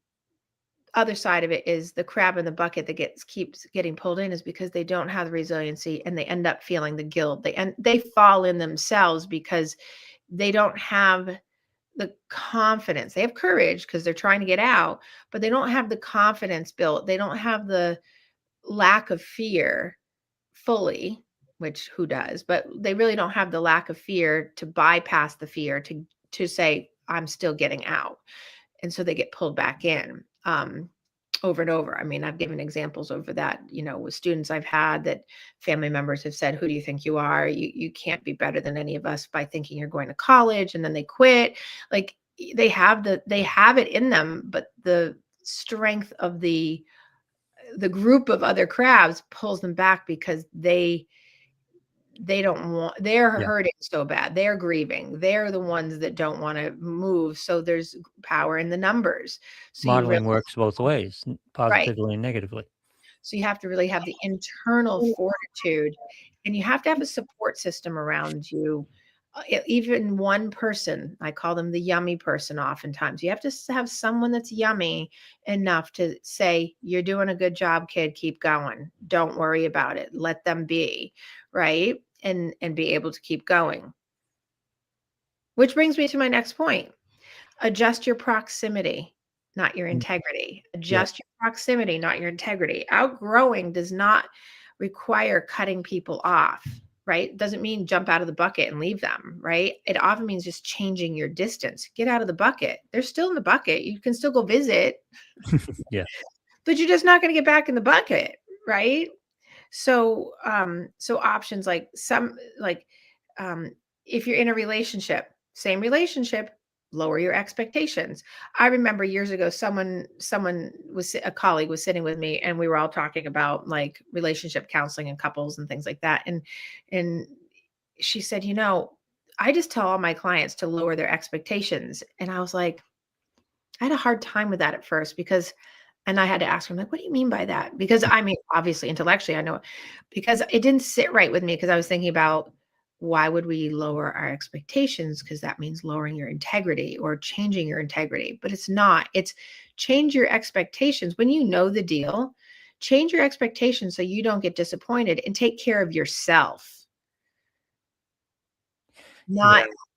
other side of it is the crab in the bucket that keeps getting pulled in is because they don't have the resiliency, and they end up feeling the guilt. They fall in themselves because they don't have the confidence. They have courage because they're trying to get out, but they don't have the confidence built. They don't have the lack of fear fully, which who does, but they really don't have the lack of fear to bypass the fear to say, I'm still getting out. And so they get pulled back in over and over. I mean, I've given examples over that, with students I've had, that family members have said, who do you think you are? You can't be better than any of us by thinking you're going to college, and then they quit. Like, they have it in them, but the strength of the group of other crabs pulls them back because they don't want, they're hurting so bad. They're grieving. They're the ones that don't want to move. So there's power in the numbers. So modeling works both ways, positively right. and negatively. So you have to really have the internal fortitude, and you have to have a support system around you. Even one person, I call them the yummy person oftentimes. You have to have someone that's yummy enough to say, you're doing a good job, kid, keep going. Don't worry about it. Let them be, right? And be able to keep going. Which brings me to my next point. Adjust your proximity, not your integrity. Adjust your proximity, not your integrity. Outgrowing does not require cutting people off, right? It doesn't mean jump out of the bucket and leave them, right? It often means just changing your distance. Get out of the bucket. They're still in the bucket. You can still go visit. Yeah. But you're just not going to get back in the bucket, right? So options like if you're in a relationship, same relationship, lower your expectations. I remember years ago, a colleague was sitting with me, and we were all talking about like relationship counseling and couples and things like that. And she said, I just tell all my clients to lower their expectations. And I was like, I had a hard time with that at first and I had to ask her, I'm like, what do you mean by that? Because I mean, obviously, intellectually, I know it, because it didn't sit right with me, because I was thinking about, why would we lower our expectations? Because that means lowering your integrity or changing your integrity. But it's not. It's change your expectations. When you know the deal, change your expectations so you don't get disappointed, and take care of yourself.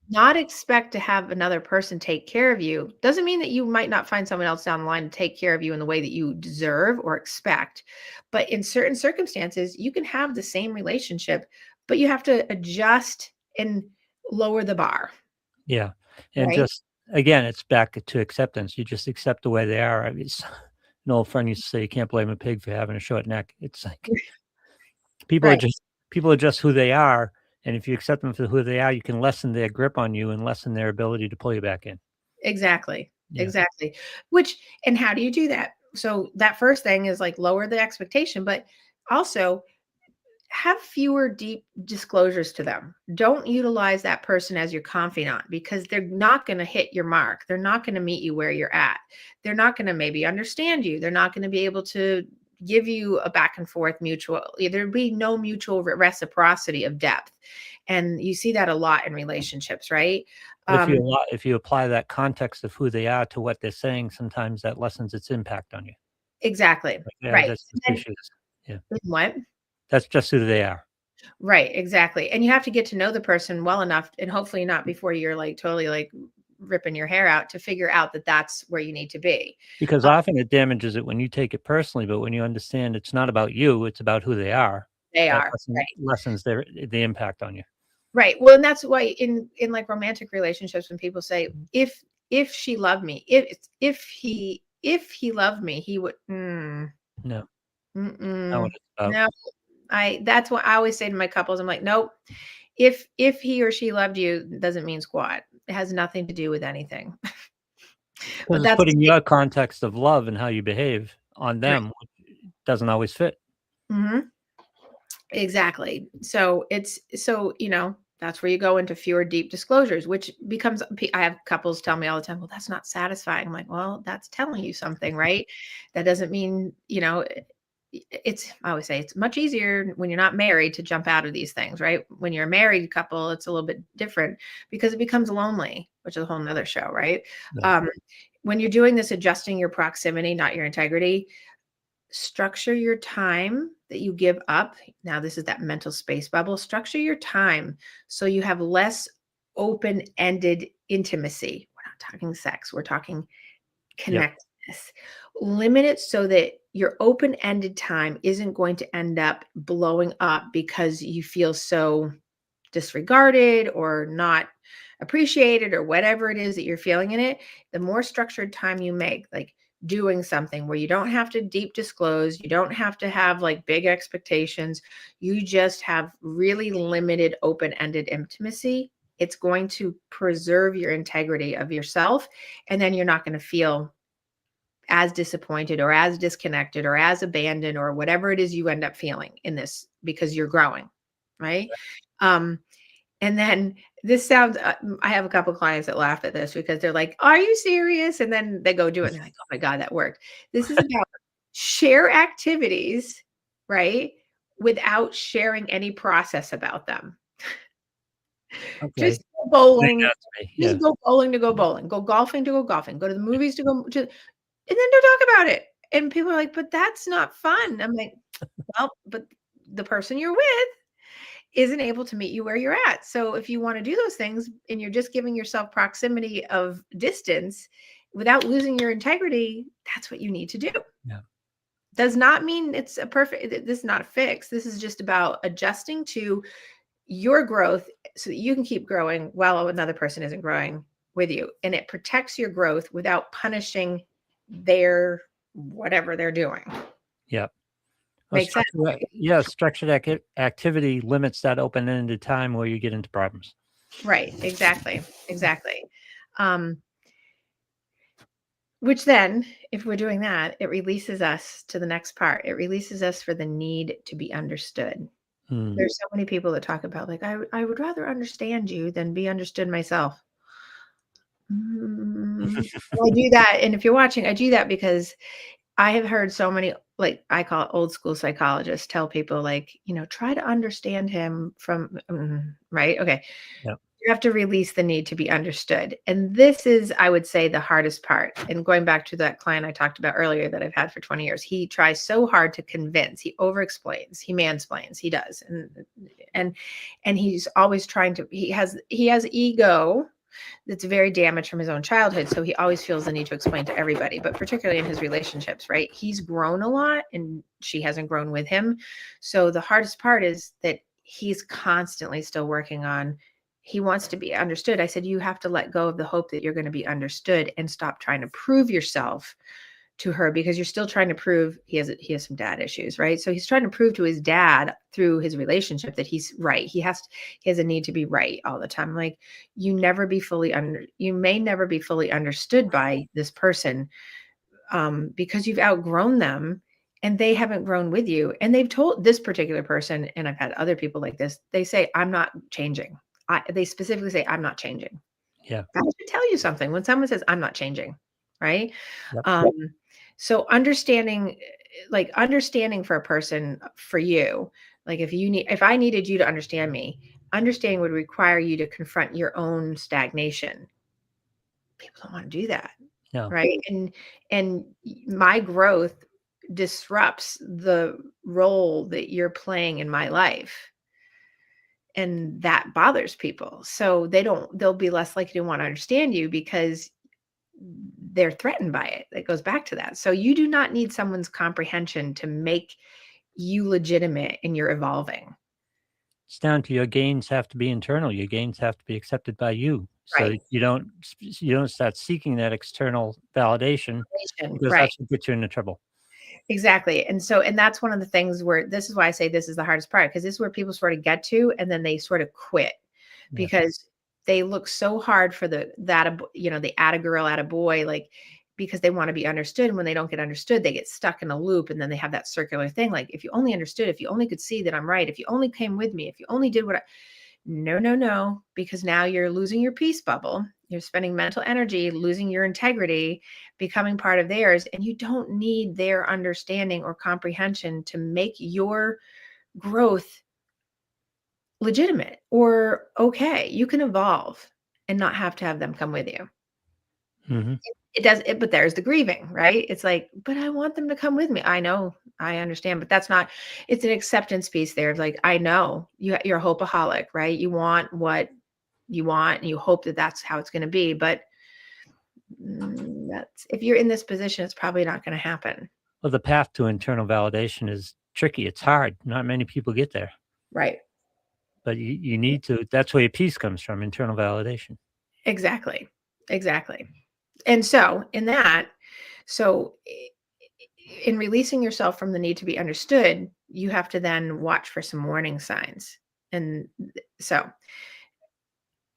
Not expect to have another person take care of you. Doesn't mean that you might not find someone else down the line to take care of you in the way that you deserve or expect. But in certain circumstances, you can have the same relationship, but you have to adjust and lower the bar. Yeah. And right? just, again, it's back to acceptance. You just accept the way they are. I mean, an old friend used to say, you can't blame a pig for having a short neck. It's like people are Right. just who they are. And if you accept them for who they are, you can lessen their grip on you and lessen their ability to pull you back in. Exactly. Yeah. Exactly. And how do you do that? So that first thing is like lower the expectation, but also have fewer deep disclosures to them. Don't utilize that person as your confidant, because they're not going to hit your mark. They're not going to meet you where you're at. They're not going to maybe understand you. They're not going to be able to give you a back and forth mutual. There'd be no mutual reciprocity of depth. And you see that a lot in relationships, right? But if you apply that context of who they are to what they're saying, sometimes that lessens its impact on you. Exactly. Like, yeah, Right. that's just who she is. Yeah. What? That's just who they are. Right, exactly. And you have to get to know the person well enough, and hopefully not before you're like totally like ripping your hair out, to figure out that that's where you need to be. Because often it damages it when you take it personally, but when you understand it's not about you, it's about who they are, They that are, right. lessens the impact on you. Right. Well, and that's why in like romantic relationships, when people say, if she loved me, if he loved me, he would No. Not what mm-mm, it's about. no. That's what I always say to my couples. I'm like, nope. If he or she loved you, doesn't mean squat. It has nothing to do with anything. But Because it's that's putting your context of love and how you behave on right. them, which doesn't always fit. Mhm. Exactly. So that's where you go into fewer deep disclosures, which becomes, I have couples tell me all the time, well, that's not satisfying. I'm like, well, that's telling you something, right? That doesn't mean, I always say it's much easier when you're not married to jump out of these things, right? When you're a married couple, it's a little bit different, because it becomes lonely, which is a whole nother show, right? Right. When you're doing this, adjusting your proximity, not your integrity, structure your time that you give up. Now, this is that mental space bubble. Structure your time so you have less open-ended intimacy. We're not talking sex, we're talking Yep. connectedness. Limit it so that your open-ended time isn't going to end up blowing up because you feel so disregarded or not appreciated or whatever it is that you're feeling in it. The more structured time you make, like doing something where you don't have to deep disclose, you don't have to have like big expectations, you just have really limited open-ended intimacy, It's going to preserve your integrity of yourself. And then you're not going to feel as disappointed or as disconnected or as abandoned or whatever it is you end up feeling in this, because you're growing. Right. And then this sounds, I have a couple clients that laugh at this because they're like, are you serious? And then they go do it and they're like, oh my God, that worked. This is about share activities, right? Without sharing any process about them. Okay. Just go bowling. Yes. Just go bowling to go bowling. Go golfing to go golfing. Go to the movies to go to, and then don't talk about it. And people are like, but that's not fun. I'm like, well, but the person you're with isn't able to meet you where you're at. So if you want to do those things and you're just giving yourself proximity of distance without losing your integrity, that's what you need to do. Yeah. Does not mean it's a perfect, this is not a fix. This is just about adjusting to your growth so that you can keep growing while another person isn't growing with you. And it protects your growth without punishing their whatever they're doing. Yeah. Makes sense. Yeah, structured activity limits that open-ended time where you get into problems. Right. Exactly. Exactly. Which then, if we're doing that, it releases us to the next part. It releases us for the need to be understood. There's so many people that talk about like, I would rather understand you than be understood myself. I do that. And if you're watching, I do that because I have heard so many, like I call it old school psychologists, tell people like, try to understand him from, right? Okay. Yep. You have to release the need to be understood. And this is, I would say, the hardest part. And going back to that client I talked about earlier that I've had for 20 years, he tries so hard to convince, he over-explains, he mansplains, he does. And he's always trying to, he has ego that's very damaged from his own childhood. So he always feels the need to explain to everybody, but particularly in his relationships, right? He's grown a lot and she hasn't grown with him. So the hardest part is that he's constantly still working on, he wants to be understood. I said, you have to let go of the hope that you're going to be understood and stop trying to prove yourself to her, because you're still trying to prove he has some dad issues, right? So he's trying to prove to his dad through his relationship that he's right. He has a need to be right all the time. Like you may never be fully understood by this person because you've outgrown them and they haven't grown with you. And they've told this particular person, and I've had other people like this, they say, I'm not changing. They specifically say, I'm not changing. Yeah. That should tell you something when someone says, I'm not changing, right? Yep. So understanding for a person, for you, like if I needed you to understand me, understanding would require you to confront your own stagnation. People don't want to do that. No. Right. And my growth disrupts the role that you're playing in my life. And that bothers people. So they'll be less likely to want to understand you because they're threatened by it. It goes back to that. So you do not need someone's comprehension to make you legitimate in your evolving. It's down to your gains have to be internal. Your gains have to be accepted by you. So Right. you don't start seeking that external validation because Right. that's what gets you into trouble. Exactly. And that's one of the things where this is why I say this is the hardest part, because this is where people sort of get to, and then they sort of quit because they look so hard for the atta girl, atta boy, like, because they want to be understood. And when they don't get understood, they get stuck in a loop. And then they have that circular thing. Like, if you only understood, if you only could see that I'm right, if you only came with me, if you only did no, because now you're losing your peace bubble. You're spending mental energy, losing your integrity, becoming part of theirs. And you don't need their understanding or comprehension to make your growth legitimate or okay. You can evolve and not have to have them come with you. Mm-hmm. But there's the grieving, right? It's like, but I want them to come with me. I know, I understand, but that's not, it's an acceptance piece there. Like, I know you're a hopeaholic, right? You want what you want and you hope that that's how it's going to be. But if you're in this position, it's probably not going to happen. Well, the path to internal validation is tricky. It's hard. Not many people get there. Right. But you need to, that's where your peace comes from, internal validation. Exactly. And so in releasing yourself from the need to be understood, you have to then watch for some warning signs. And so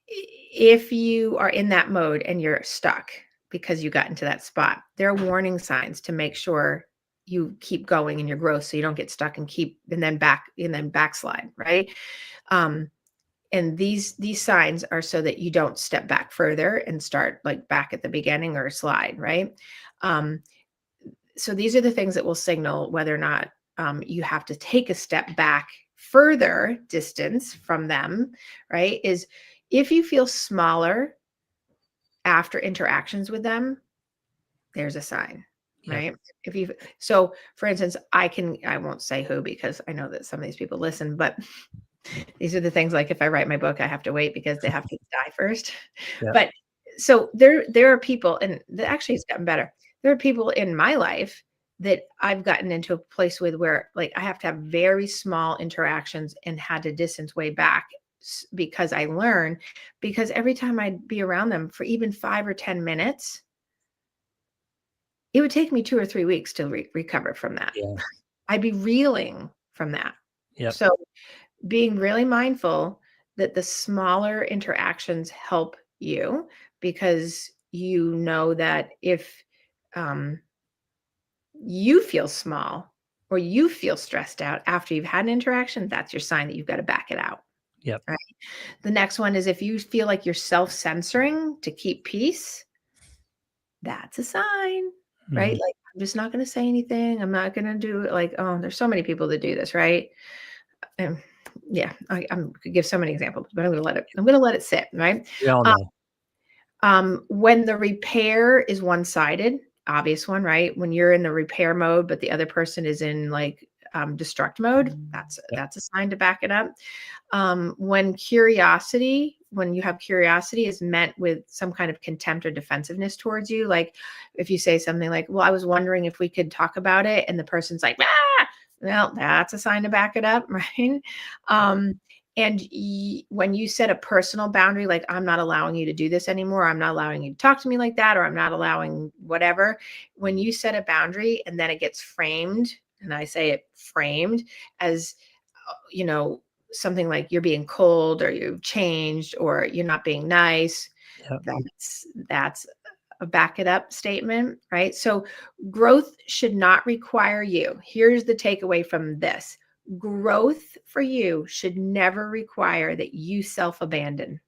if you are in that mode and you're stuck because you got into that spot, there are warning signs to make sure you keep going in your growth so you don't get stuck and then backslide, right? And these signs are so that you don't step back further and start like back at the beginning or slide, right? So these are the things that will signal whether or not you have to take a step back further distance from them, right? Is if you feel smaller after interactions with them, there's a sign, right? So for instance, I won't say who because I know that some of these people listen, but these are the things like if I write my book, I have to wait because they have to die first. Yep. But so there are people, and actually it's gotten better. There are people in my life that I've gotten into a place with where like I have to have very small interactions and had to distance way back because I learn, because every time I'd be around them for even 5 or 10 minutes, it would take me 2 or 3 weeks to recover from that. Yeah. I'd be reeling from that. Yep. So being really mindful that the smaller interactions help you, because you know that if you feel small or you feel stressed out after you've had an interaction, that's your sign that you've got to back it out. Yep. Right. The next one is if you feel like you're self-censoring to keep peace, that's a sign, right? Mhm. Like, I'm just not going to say anything. I'm not going to do it. Like, oh, there's so many people that do this, right? And yeah, I'm could give so many examples, but I'm going to let it sit, right? We all know. When the repair is one-sided, obvious one, right? When you're in the repair mode, but the other person is in like destruct mode, that's a sign to back it up. When you have curiosity is meant with some kind of contempt or defensiveness towards you, like if you say something like, well, I was wondering if we could talk about it, and the person's like, ah, well, that's a sign to back it up, right? And when you set a personal boundary, like I'm not allowing you to do this anymore, I'm not allowing you to talk to me like that, or I'm not allowing whatever, when you set a boundary and then it gets framed, and I say it framed as, you know, something like you're being cold or you've changed or you're not being nice, Yep. that's a back it up statement, right? So growth should not require you. Here's the takeaway from this. Growth for you should never require that you self-abandon.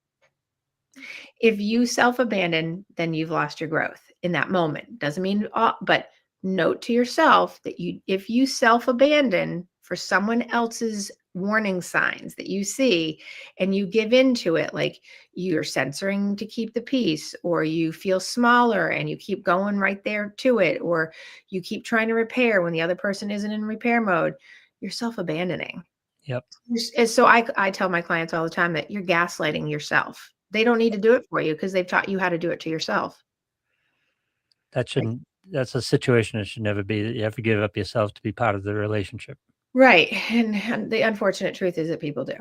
If you self-abandon, then you've lost your growth in that moment. Doesn't mean, but note to yourself that if you self-abandon for someone else's warning signs that you see and you give into it, like you're censoring to keep the peace, or you feel smaller and you keep going right there to it, or you keep trying to repair when the other person isn't in repair mode, you're self-abandoning. Yep. And so I tell my clients all the time that you're gaslighting yourself. They don't need to do it for you because they've taught you how to do it to yourself. Like, That's a situation that should never be. You have to give up yourself to be part of the relationship. right. And the unfortunate truth is that people do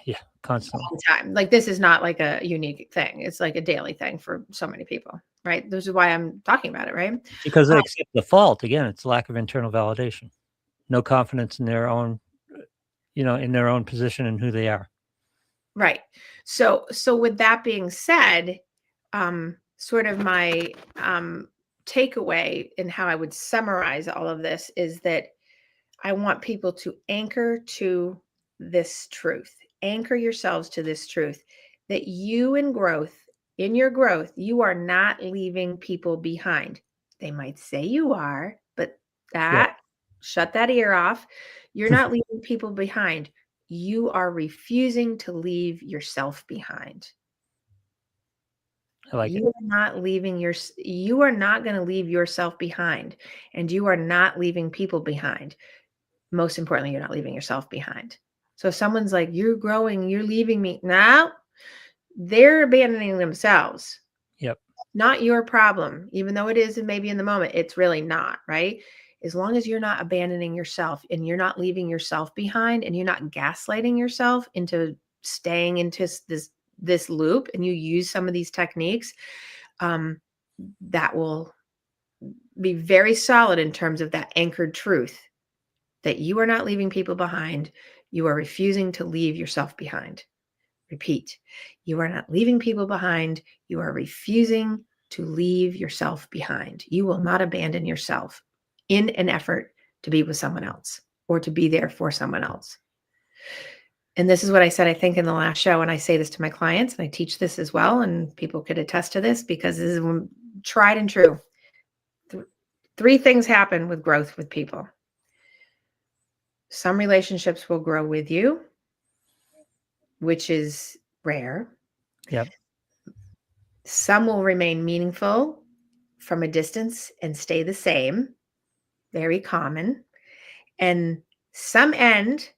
Yeah, constantly. all the time. Like this is not like a unique thing. It's like a daily thing for so many people, right? This is why I'm talking about it, right? Because they accept the fault. Again, it's lack of internal validation. No confidence in their own, in their own position and who they are. Right. So with that being said, sort of my takeaway in how I would summarize all of this is that I want people to anchor to this truth. Anchor yourselves to this truth that in your growth, you are not leaving people behind. They might say you are, but Yep. shut that ear off. You're not leaving people behind. You are refusing to leave yourself behind. I like it. You are not going to leave yourself behind, and you are not leaving people behind. Most importantly, you're not leaving yourself behind. So if someone's like, you're growing, you're leaving me. Now they're abandoning themselves. Yep. Not your problem, even though it is, and maybe in the moment, it's really not, right? As long as you're not abandoning yourself and you're not leaving yourself behind and you're not gaslighting yourself into staying into this loop, and you use some of these techniques, that will be very solid in terms of that anchored truth that you are not leaving people behind. You are refusing to leave yourself behind. Repeat. You are not leaving people behind. You are refusing to leave yourself behind. You will not abandon yourself in an effort to be with someone else or to be there for someone else. And this is what I said, I think, in the last show, and I say this to my clients, and I teach this as well, and people could attest to this because this is tried and true. Three things happen with growth with people. Some relationships will grow with you, which is rare. Yep. Some will remain meaningful from a distance and stay the same. Very common. And some end,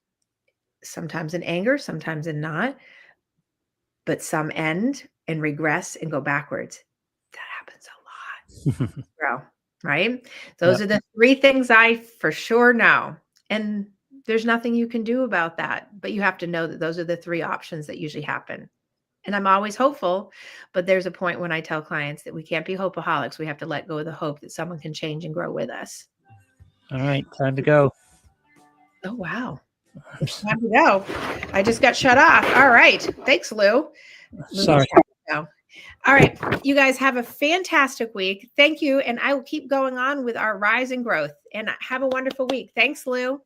sometimes in anger, sometimes in not, but some end and regress and go backwards. That happens a lot. Bro, right? Those are the three things I for sure know. And there's nothing you can do about that, but you have to know that those are the three options that usually happen. And I'm always hopeful, but there's a point when I tell clients that we can't be hopeaholics. We have to let go of the hope that someone can change and grow with us. All right, time to go. Oh, wow. It's time to go. I just got shut off. All right. Thanks, Lou. Sorry. All right. You guys have a fantastic week. Thank you. And I will keep going on with our rise and growth. And have a wonderful week. Thanks, Lou.